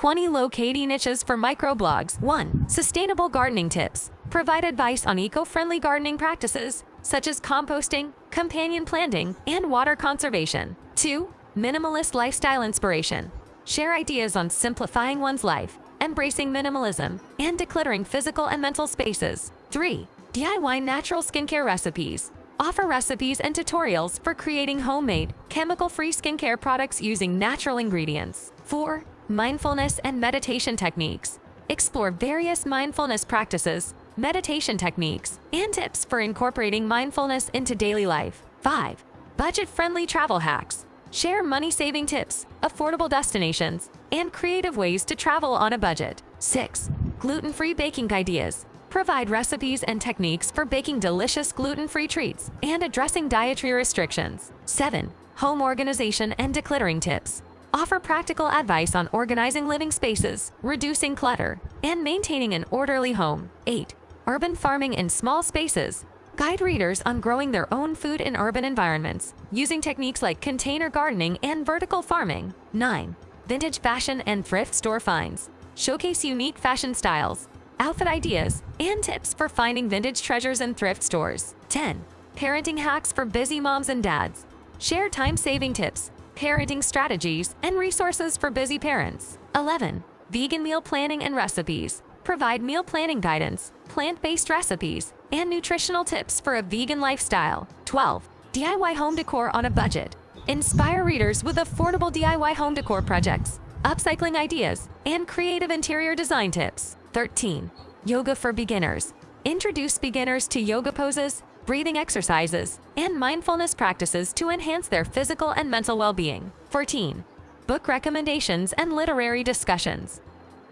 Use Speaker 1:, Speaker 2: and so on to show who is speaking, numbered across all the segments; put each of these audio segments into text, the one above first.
Speaker 1: 20 low-key niches for microblogs. 1. Sustainable gardening tips. Provide advice on eco-friendly gardening practices, such as composting, companion planting, and water conservation. 2. Minimalist lifestyle inspiration. Share ideas on simplifying one's life, embracing minimalism, and decluttering physical and mental spaces. 3. DIY natural skincare recipes. Offer recipes and tutorials for creating homemade, chemical-free skincare products using natural ingredients. 4. Mindfulness and meditation techniques. Explore various mindfulness practices, meditation techniques, and tips for incorporating mindfulness into daily life. 5. Budget-friendly travel hacks. Share money-saving tips, affordable destinations, and creative ways to travel on a budget. 6. Gluten-free baking ideas. Provide recipes and techniques for baking delicious gluten-free treats and addressing dietary restrictions. 7. Home organization and decluttering tips. Offer practical advice on organizing living spaces, reducing clutter, and maintaining an orderly home. 8. Urban farming in small spaces. Guide readers on growing their own food in urban environments, using techniques like container gardening and vertical farming. 9. Vintage fashion and thrift store finds. Showcase unique fashion styles, outfit ideas, and tips for finding vintage treasures in thrift stores. 10. Parenting hacks for busy moms and dads. Share time-saving tips, parenting strategies, and resources for busy parents. 11. Vegan meal planning and recipes. Provide meal planning guidance, plant-based recipes, and nutritional tips for a vegan lifestyle. 12. DIY home decor on a budget. Inspire readers with affordable DIY home decor projects, upcycling ideas, and creative interior design tips. 13. Yoga for beginners. Introduce beginners to yoga poses, breathing exercises, and mindfulness practices to enhance their physical and mental well-being. 14. Book recommendations and literary discussions.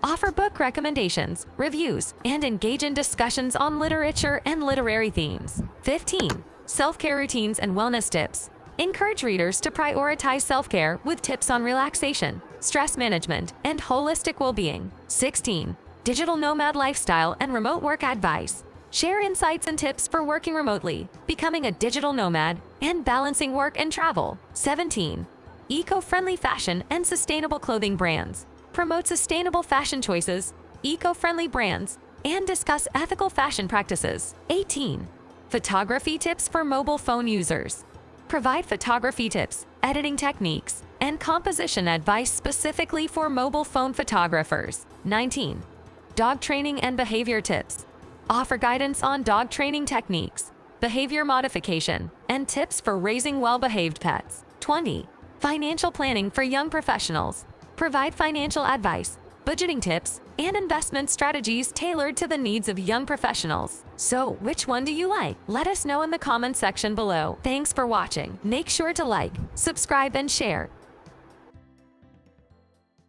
Speaker 1: Offer book recommendations, reviews, and engage in discussions on literature and literary themes. 15. Self-care routines and wellness tips. Encourage readers to prioritize self-care with tips on relaxation, stress management, and holistic well-being. 16. Digital nomad lifestyle and remote work advice. Share insights and tips for working remotely, becoming a digital nomad, and balancing work and travel. 17. Eco-friendly fashion and sustainable clothing brands. Promote sustainable fashion choices, eco-friendly brands, and discuss ethical fashion practices. 18. Photography tips for mobile phone users. Provide photography tips, editing techniques, and composition advice specifically for mobile phone photographers. 19. Dog training and behavior tips. Offer guidance on dog training techniques, behavior modification, and tips for raising well-behaved pets. 20. Financial planning for young professionals. Provide financial advice, budgeting tips, and investment strategies tailored to the needs of young professionals. So, which one do you like? Let us know in the comment section below. Thanks for watching. Make sure to like, subscribe, and share.